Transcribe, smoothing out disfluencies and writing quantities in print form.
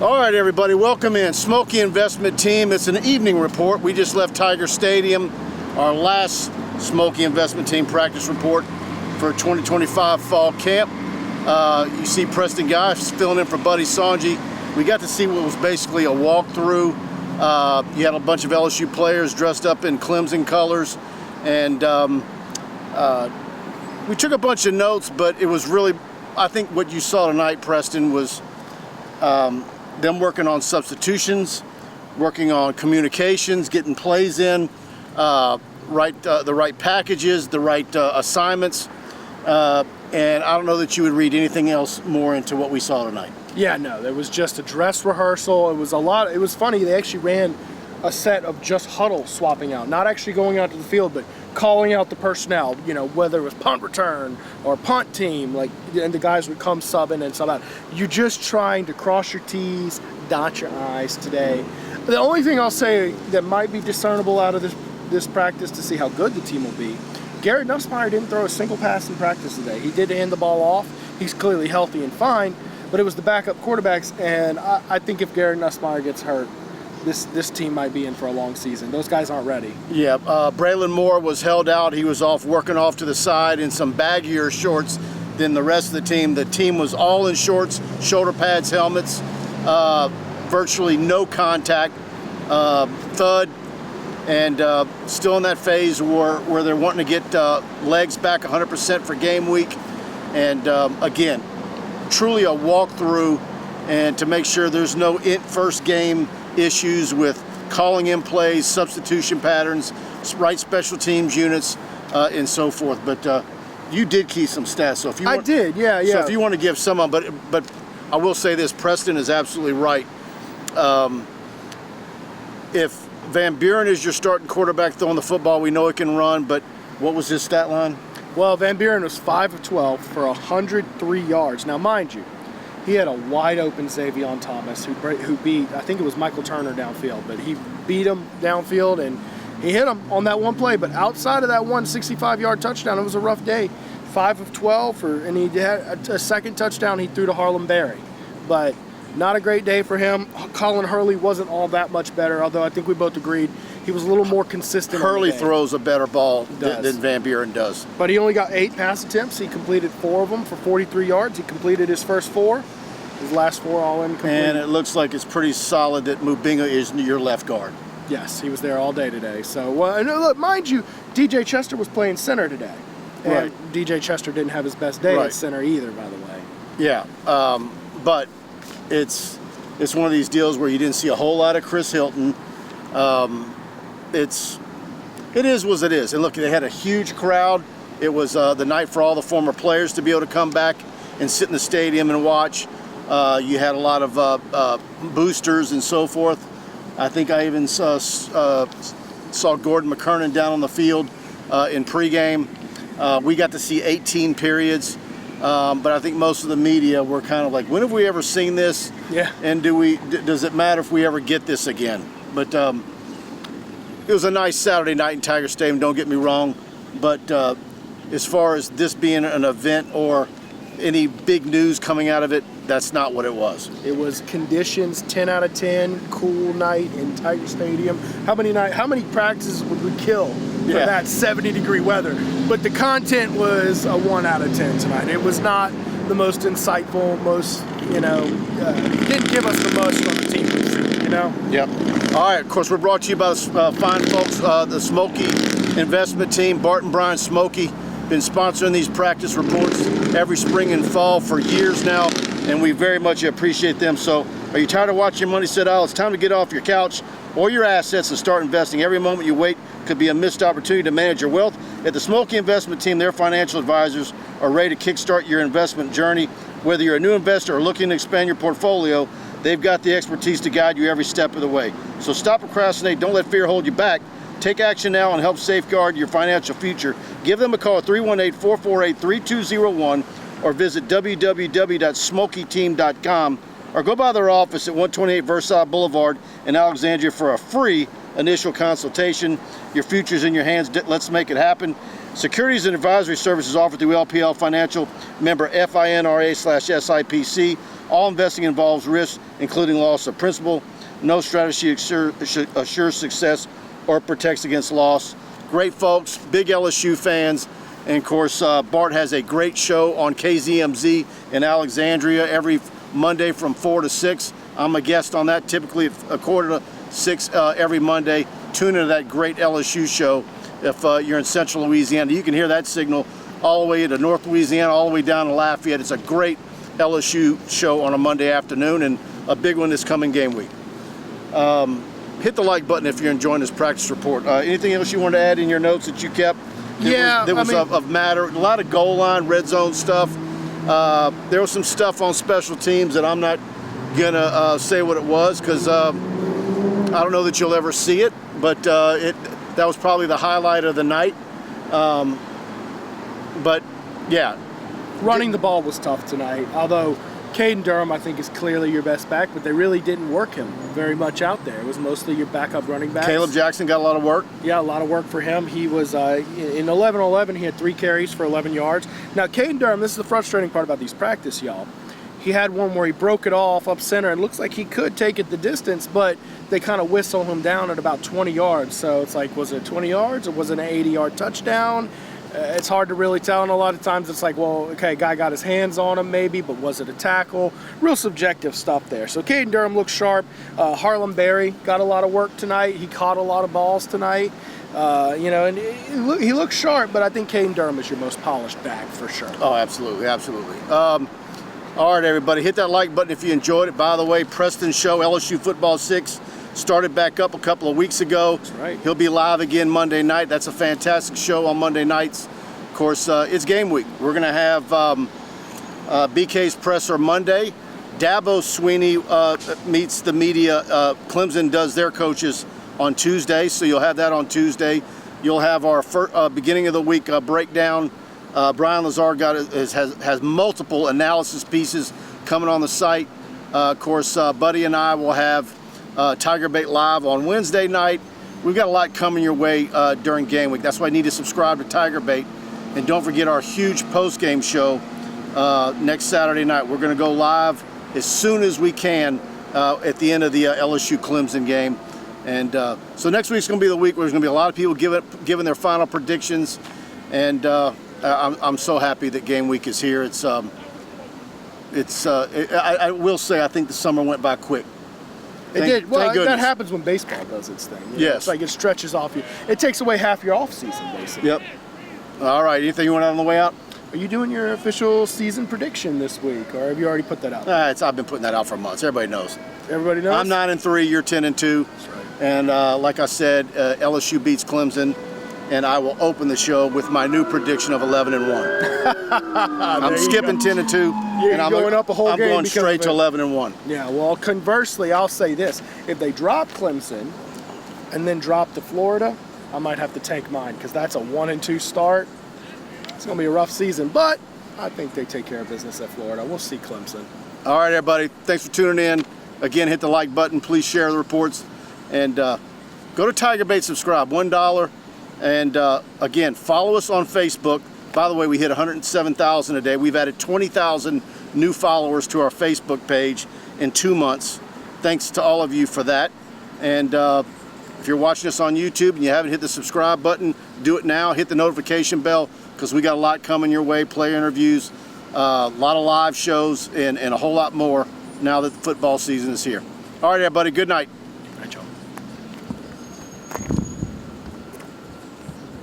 All right, everybody, welcome in. Schmolke Investment Team. It's an evening report. We just left Tiger Stadium, our last Schmolke Investment Team practice report for 2025 fall camp. You see Preston Guy filling in for Buddy Sanji. We got to see what was basically a walkthrough. You had a bunch of LSU players dressed up in Clemson colors, and we took a bunch of notes, but it was really, I think what you saw tonight, Preston, was them working on substitutions, working on communications, getting plays in, the right packages, the right assignments, and I don't know that you would read anything else more into what we saw tonight. Yeah, no, there was just a dress rehearsal. It was funny. They actually ran a set of just huddle swapping out, not actually going out to the field, but calling out the personnel, whether it was punt return or punt team, and the guys would come sub in and sub out. You're just trying to cross your T's, dot your I's today. The only thing I'll say that might be discernible out of this practice to see how good the team will be, Garrett Nussmeier didn't throw a single pass in practice today. He did hand the ball off. He's clearly healthy and fine, but it was the backup quarterbacks, and I think if Garrett Nussmeier gets hurt, this team might be in for a long season. Those guys aren't ready. Yeah, Braylon Moore was held out. He was working off to the side in some baggier shorts than the rest of the team. The team was all in shorts, shoulder pads, helmets, virtually no contact, thud, and still in that phase where they're wanting to get legs back 100% for game week. And again, truly a walkthrough, and to make sure there's no first game issues with calling in plays, substitution patterns, right special teams units, and so forth. But you did key some stats. So if you want, I did, yeah. So if you want to give some of them, but I will say this: Preston is absolutely right. If Van Buren is your starting quarterback throwing the football, we know it can run. But what was his stat line? Well, Van Buren was 5 of 12 for 103 yards. Now, mind you, he had a wide-open Xavier Thomas who beat, I think it was Michael Turner downfield, but he beat him downfield, and he hit him on that one play. But outside of that 165-yard touchdown, it was a rough day. 5 of 12, and he had a second touchdown he threw to Harlem Berry. But not a great day for him. Colin Hurley wasn't all that much better, although I think we both agreed he was a little more consistent. Hurley throws a better ball than Van Buren does. But he only got 8 pass attempts. He completed 4 of them for 43 yards. He completed his first 4. His last 4 all incomplete. And it looks like it's pretty solid that Mubinga is your left guard. Yes, he was there all day today. So, and look, mind you, DJ Chester was playing center today. And right. DJ Chester didn't have his best day at center either, by the way. Yeah, but it's one of these deals where you didn't see a whole lot of Chris Hilton. It is what it is. And look, they had a huge crowd. It was the night for all the former players to be able to come back and sit in the stadium and watch. You had a lot of boosters and so forth. I think I even saw Gordon McKernan down on the field in pregame. We got to see 18 periods, but I think most of the media were kind of like, when have we ever seen this? Yeah. And does it matter if we ever get this again? But it was a nice Saturday night in Tiger Stadium, don't get me wrong. But as far as this being an event or any big news coming out of it, that's not what it was. It was conditions 10 out of 10, cool night in Tiger Stadium. How many practices would we kill for that 70-degree weather? But the content was a 1 out of 10 tonight. It was not the most insightful, didn't give us the most on the team, Yep. All right, of course, we're brought to you by the fine folks, the Schmolke Investment Team, Bart and Brian Schmolke. Been sponsoring these practice reports every spring and fall for years now, and we very much appreciate them. So, are you tired of watching your money sit idle? It's time to get off your couch or your assets and start investing. Every moment you wait could be a missed opportunity to manage your wealth. At the Schmolke Investment Team, their financial advisors are ready to kickstart your investment journey. Whether you're a new investor or looking to expand your portfolio, they've got the expertise to guide you every step of the way. So stop procrastinating. Don't let fear hold you back. Take action now and help safeguard your financial future. Give them a call at 318-448-3201 or visit www.schmolketeam.com or go by their office at 128 Versailles Boulevard in Alexandria for a free initial consultation. Your future's in your hands. Let's make it happen. Securities and advisory services offered through LPL Financial, member FINRA/SIPC. All investing involves risk, including loss of principal. No strategy assures success or protects against loss. Great folks, big LSU fans. And of course, Bart has a great show on KZMZ in Alexandria every Monday from 4 to 6. I'm a guest on that, typically at 5:45 every Monday. Tune into that great LSU show if you're in central Louisiana. You can hear that signal all the way into North Louisiana, all the way down to Lafayette. It's a great LSU show on a Monday afternoon, and a big one this coming game week. Hit the like button if you're enjoying this practice report. Anything else you want to add in your notes that you kept? That was of matter. A lot of goal line, red zone stuff. There was some stuff on special teams that I'm not gonna say what it was, because I don't know that you'll ever see it. But that was probably the highlight of the night. But yeah, running the ball was tough tonight. Although Caden Durham, I think, is clearly your best back, but they really didn't work him very much out there. It was mostly your backup running backs. Caleb Jackson got a lot of work. Yeah, a lot of work for him. He was in 11-11. He had 3 carries for 11 yards. Now, Caden Durham, this is the frustrating part about these practice, y'all. He had one where he broke it off up center, and looks like he could take it the distance, but they kind of whistle him down at about 20 yards. So it's like, was it 20 yards or was it an 80-yard touchdown? It's hard to really tell, and a lot of times it's like, well, okay, guy got his hands on him maybe, but was it a tackle? Real subjective stuff there. So Caden Durham looks sharp. Harlem Berry got a lot of work tonight. He caught a lot of balls tonight. And he looks sharp, but I think Caden Durham is your most polished back for sure. Oh, absolutely, absolutely. All right, everybody, hit that like button if you enjoyed it. By the way, Preston's show, LSU Football 6, started back up a couple of weeks ago. That's right. He'll be live again Monday night. That's a fantastic show on Monday nights. Of course, it's game week. We're going to have BK's presser Monday. Dabo Sweeney meets the media. Clemson does their coaches on Tuesday, so you'll have that on Tuesday. You'll have our beginning of the week breakdown. Brian Lazar has multiple analysis pieces coming on the site. Of course, Buddy and I will have TigerBait Live on Wednesday night. We've got a lot coming your way during game week. That's why you need to subscribe to TigerBait. And don't forget our huge post-game show next Saturday night. We're going to go live as soon as we can at the end of the LSU Clemson game. And so next week's going to be the week where there's going to be a lot of people giving their final predictions. And I'm so happy that game week is here. I will say I think the summer went by quick. It did. Well, that happens when baseball does its thing. Yes. It's like it stretches off you. It takes away half your off season, basically. Yep. All right. Anything you want out on the way out? Are you doing your official season prediction this week, or have you already put that out? I've been putting that out for months. Everybody knows. Everybody knows? I'm 9-3. You're 10-2. That's right. And like I said, LSU beats Clemson. And I will open the show with my new prediction of 11-1. I'm skipping 10-2. And I'm going up a whole game. I'm going straight to 11-1. Yeah, well, conversely, I'll say this. If they drop Clemson and then drop to Florida, I might have to tank mine, because that's a 1-2 start. It's going to be a rough season, but I think they take care of business at Florida. We'll see Clemson. All right, everybody. Thanks for tuning in. Again, hit the like button. Please share the reports. And go to TigerBait's, subscribe. $1. And again, follow us on Facebook. By the way, we hit 107,000 a day. We've added 20,000 new followers to our Facebook page in 2 months. Thanks to all of you for that. And if you're watching us on YouTube and you haven't hit the subscribe button, do it now. Hit the notification bell, because we got a lot coming your way. Player interviews, a lot of live shows, and a whole lot more now that the football season is here. All right, everybody. Good night.